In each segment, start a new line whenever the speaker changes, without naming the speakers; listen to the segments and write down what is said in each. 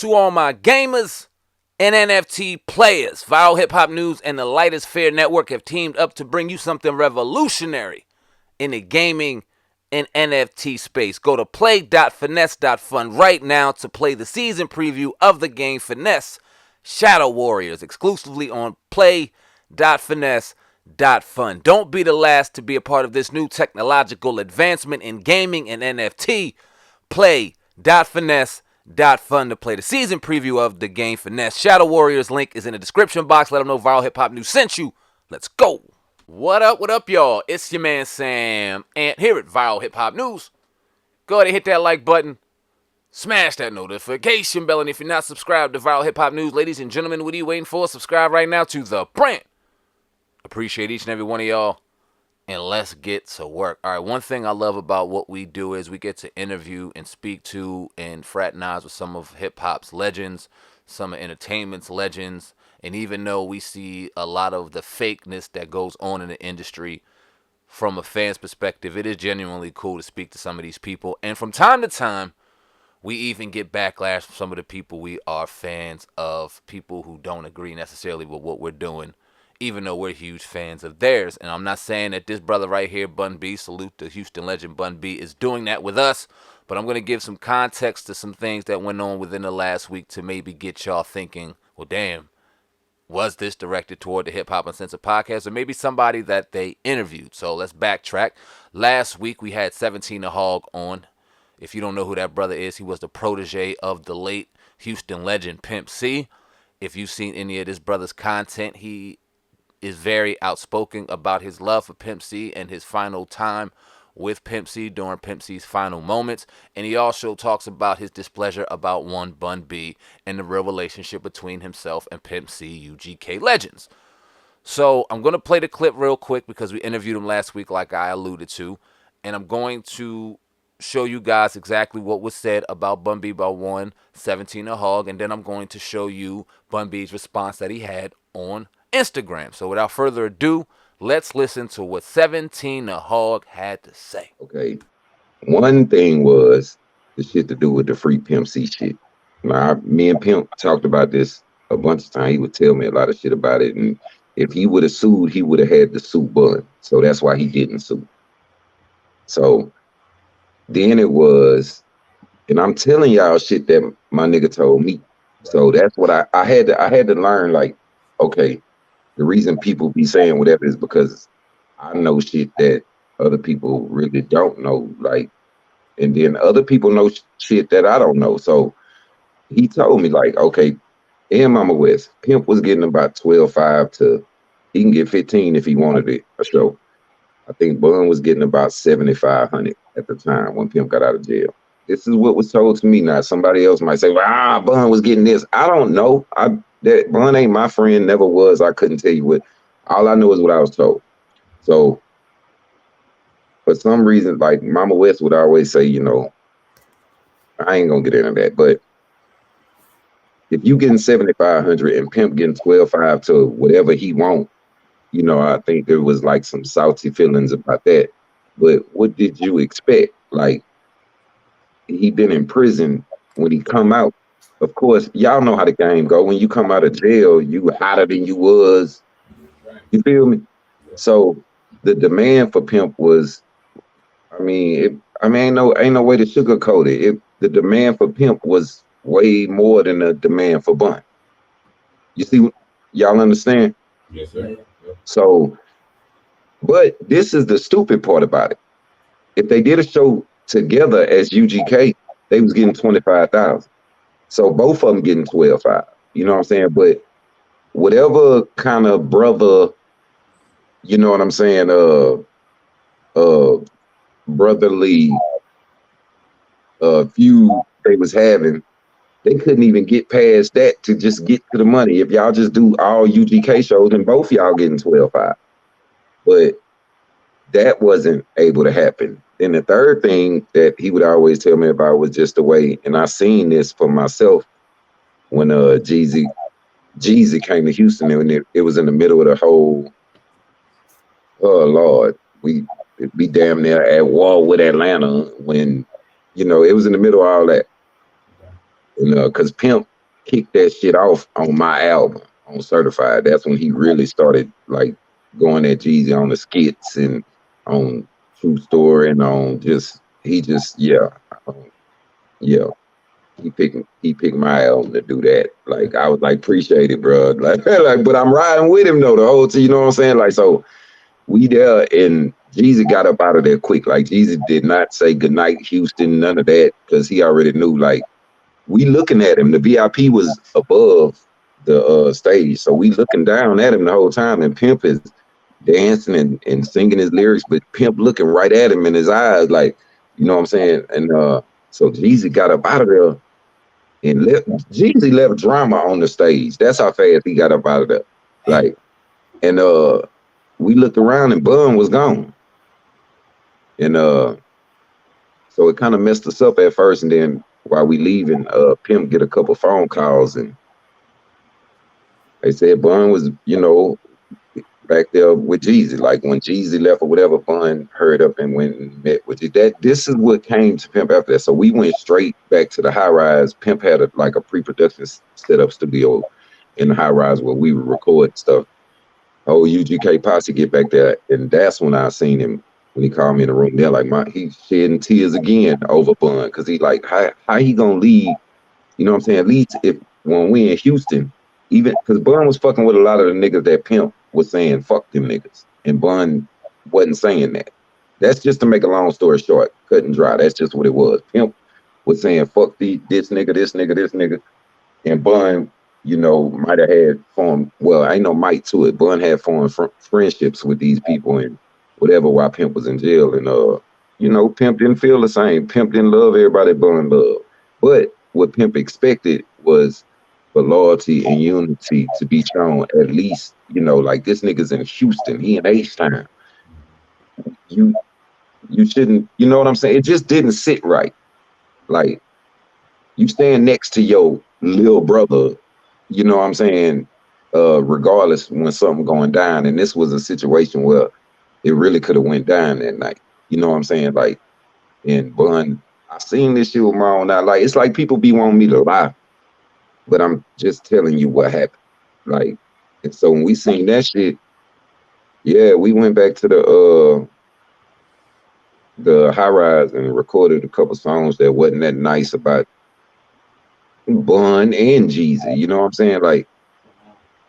To all my gamers and NFT players, Viral Hip Hop News and the Lightest Fair Network have teamed up to bring you something revolutionary in the gaming and NFT space. Go to play.finesse.fun right now to play the season preview of the game Finesse Shadow Warriors exclusively on play.finesse.fun. Don't be the last to be a part of this new technological advancement in gaming and NFT. Play.finesse.fun to play the season preview of the game Finesse Shadow Warriors. Link is in the description box. Let them know Viral Hip Hop News sent you. Let's go. What up, y'all? It's your man Sam, and here at Viral Hip Hop News. Go ahead and hit that like button. Smash that notification bell, and if you're not subscribed to Viral Hip Hop News, ladies and gentlemen, what are you waiting for? Subscribe right now to the brand. Appreciate each and every one of y'all, and let's get to work. All right, one thing I love about what we do is we get to interview and speak to and fraternize with some of hip-hop's legends, some of entertainment's legends, and even though we see a lot of the fakeness that goes on in the industry from a fan's perspective, it is genuinely cool to speak to some of these people. And from time to time, we even get backlash from some of the people we are fans of, people who don't agree necessarily with what we're doing, even though we're huge fans of theirs. And I'm not saying that this brother right here, Bun B, salute the Houston legend Bun B, is doing that with us, but I'm going to give some context to some things that went on within the last week to maybe get y'all thinking, well, damn, was this directed toward the Hip Hop Uncensored podcast, or maybe somebody that they interviewed? So let's backtrack. Last week we had 17 Hogg on. If you don't know who that brother is, he was the protege of the late Houston legend Pimp C. If you've seen any of this brother's content, he is very outspoken about his love for Pimp C and his final time with Pimp C during Pimp C's final moments. And he also talks about his displeasure about one Bun B and the real relationship between himself and Pimp C UGK legends. So I'm going to play the clip real quick because we interviewed him last week like I alluded to. And I'm going to show you guys exactly what was said about Bun B by one 17 Hogg. And then I'm going to show you Bun B's response that he had on Instagram. So without further ado, let's listen to what 17 Hogg had to say.
Okay. One thing was the shit to do with the free Pimp C shit. Now, me and Pimp talked about this a bunch of times. He would tell me a lot of shit about it. And if he would have sued, he would have had to sue Bun. So that's why he didn't sue. So then it was, and I'm telling y'all shit that my nigga told me. So that's what I had to learn, like, okay, the reason people be saying whatever is because I know shit that other people really don't know, like, and then other people know shit that I don't know. So he told me, like, okay, and Mama West, Pimp was getting about 12.5 to, he can get 15 if he wanted it, a show. I think Bun was getting about 7,500 at the time when Pimp got out of jail. This is what was told to me. Now somebody else might say, well, Bun was getting this. I don't know. That Bun ain't my friend, never was. I couldn't tell you what. All I know is what I was told. So for some reason, like Mama West would always say, you know, I ain't gonna get into that. But if you getting 7,500 and Pimp getting 12.5 to whatever he want, you know, I think there was like some salty feelings about that. But what did you expect? Like, he been in prison. When he come out, of course, y'all know how the game go. When you come out of jail, you hotter than you was. You feel me? So the demand for Pimp was, ain't no way to sugarcoat it. The demand for Pimp was way more than the demand for Bun. You see, y'all understand?
Yes, sir.
So, but this is the stupid part about it. If they did a show together as UGK, they was getting 25,000. So both of them getting 12.5. You know what I'm saying? But whatever kind of brother, you know what I'm saying, brotherly feud they was having, they couldn't even get past that to just get to the money. If y'all just do all UGK shows, then both y'all getting 12.5. But that wasn't able to happen. Then the third thing that he would always tell me about was just the way, and I seen this for myself when Jeezy came to Houston, and it was in the middle of the whole, oh Lord, we damn near at war with Atlanta when, you know, it was in the middle of all that. You know, because Pimp kicked that shit off on my album on Certified. That's when he really started like going at Jeezy on the skits and on True Story and on yeah, um, yeah. He picked my album to do that. Like I was like, appreciate it, bro. Like, but I'm riding with him though the whole time. You know what I'm saying? Like, so we there and Jeezy got up out of there quick. Like Jeezy did not say goodnight, Houston, none of that, because he already knew. Like we looking at him. The VIP was above the stage, so we looking down at him the whole time. And Pimp is dancing and singing his lyrics, but Pimp looking right at him in his eyes, like you know what I'm saying. And so Jeezy got up out of there and Jeezy left drama on the stage. That's how fast he got up out of there. Like, and we looked around and Bun was gone. And so it kind of messed us up at first. And then while we leaving, Pimp get a couple phone calls and they said Bun was, back there with Jeezy. Like when Jeezy left or whatever, Bun hurried up and went and met with it. This is what came to Pimp after that. So we went straight back to the high rise. Pimp had a pre-production setup studio in the high rise where we would record stuff. Oh, UGK posse get back there, and that's when I seen him when he called me in the room. They're like, he's shedding tears again over Bun because he like how he gonna leave? You know what I'm saying? At least if when we in Houston, even because Bun was fucking with a lot of the niggas that Pimp was saying fuck them niggas, and Bun wasn't saying that. That's just to make a long story short, cut and dry. That's just what it was. Pimp was saying fuck this nigga, this nigga, this nigga, and Bun, might have had formed. Well, I ain't no might to it. Bun had formed friendships with these people and whatever while Pimp was in jail, and Pimp didn't feel the same. Pimp didn't love everybody Bun loved, but what Pimp expected was for loyalty and unity to be shown. At least, like this nigga's in Houston, he in H-Town. You shouldn't, you know what I'm saying? It just didn't sit right. Like you stand next to your little brother, you know what I'm saying? Regardless when something going down, and this was a situation where it really could have went down that night. You know what I'm saying? Like, and Bun, I seen this shit with my own eye. Like, it's like people be wanting me to lie, but I'm just telling you what happened. Like, and so when we seen that shit, yeah, we went back to the high rise and recorded a couple songs that wasn't that nice about Bun and Jeezy. You know what I'm saying? Like,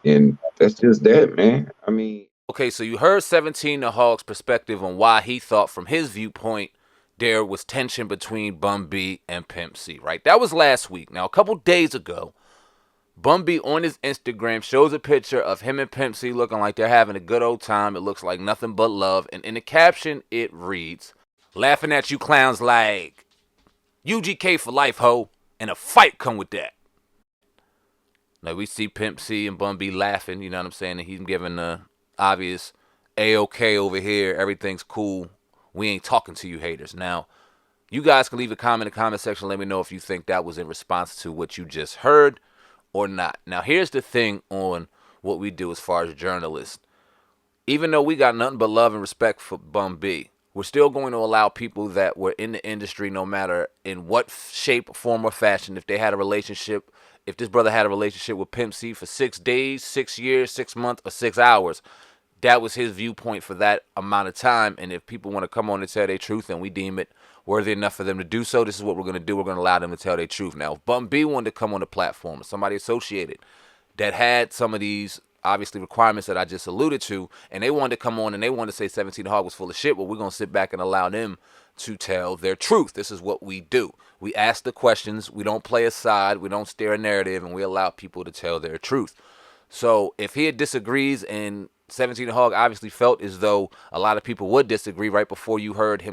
and that's just that, man. I mean,
Okay, so you heard 17 the Hogg's perspective on why he thought from his viewpoint there was tension between Bun B and Pimp C, right? That was last week. Now, a couple days ago, Bun B on his Instagram shows a picture of him and Pimp C looking like they're having a good old time. It looks like nothing but love. And in the caption, it reads, laughing at you clowns like UGK for life, ho, and a fight come with that. Now we see Pimp C and Bun B laughing, you know what I'm saying? And he's giving the obvious A-OK over here. Everything's cool. We ain't talking to you haters. Now, you guys can leave a comment in the comment section. Let me know if you think that was in response to what you just heard or not. Now, here's the thing on what we do as far as journalists. Even though we got nothing but love and respect for Bun B, we're still going to allow people that were in the industry, no matter in what shape, form, or fashion, if they had a relationship, if this brother had a relationship with Pimp C for 6 days, 6 years, 6 months, or 6 hours, that was his viewpoint for that amount of time. And if people want to come on and tell their truth and we deem it worthy enough for them to do so, this is what we're going to do. We're going to allow them to tell their truth. Now, if Bun B wanted to come on the platform, somebody associated that had some of these obviously requirements that I just alluded to, and they wanted to come on and they wanted to say 17 Hogg was full of shit, well, we're going to sit back and allow them to tell their truth. This is what we do. We ask the questions. We don't play a side. We don't steer a narrative, and we allow people to tell their truth. So if he disagrees, and 17 Hogg obviously felt as though a lot of people would disagree right before you heard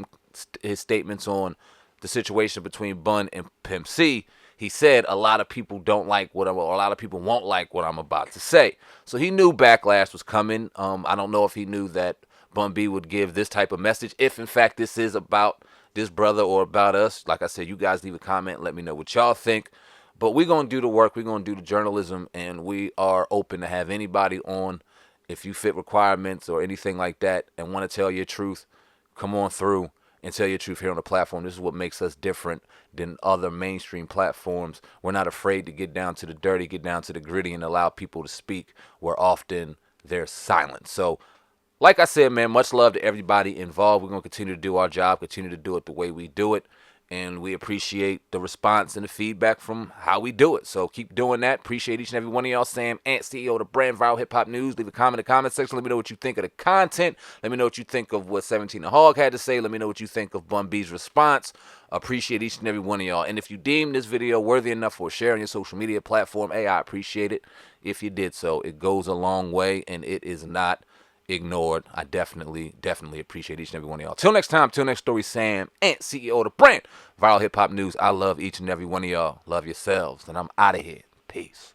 his statements on the situation between Bun and Pimp C, he said a lot of people don't like or a lot of people won't like what I'm about to say. So he knew backlash was coming. I don't know if he knew that Bun B would give this type of message. If in fact this is about this brother or about us, like I said, you guys leave a comment. Let me know what y'all think. But we're going to do the work. We're going to do the journalism, and we are open to have anybody on. If you fit requirements or anything like that and want to tell your truth, come on through. and tell your truth here on the platform. This is what makes us different than other mainstream platforms. We're not afraid to get down to the dirty, get down to the gritty, and allow people to speak where often they're silent. So, like I said, man, much love to everybody involved. We're going to continue to do our job, continue to do it the way we do it. And we appreciate the response and the feedback from how we do it. So keep doing that. Appreciate each and every one of y'all. Sam Ant, CEO of the brand Viral Hip Hop News. Leave a comment in the comment section. Let me know what you think of the content. Let me know what you think of what 17 and Hogg had to say. Let me know what you think of Bun B's response. Appreciate each and every one of y'all. And if you deem this video worthy enough for sharing your social media platform, hey, I appreciate it. If you did so, it goes a long way, and it is not ignored. I definitely appreciate each and every one of y'all. Till next time, till next story, Sam Ant, CEO of the brand Viral Hip Hop News. I love each and every one of y'all. Love yourselves, and I'm out of here. Peace.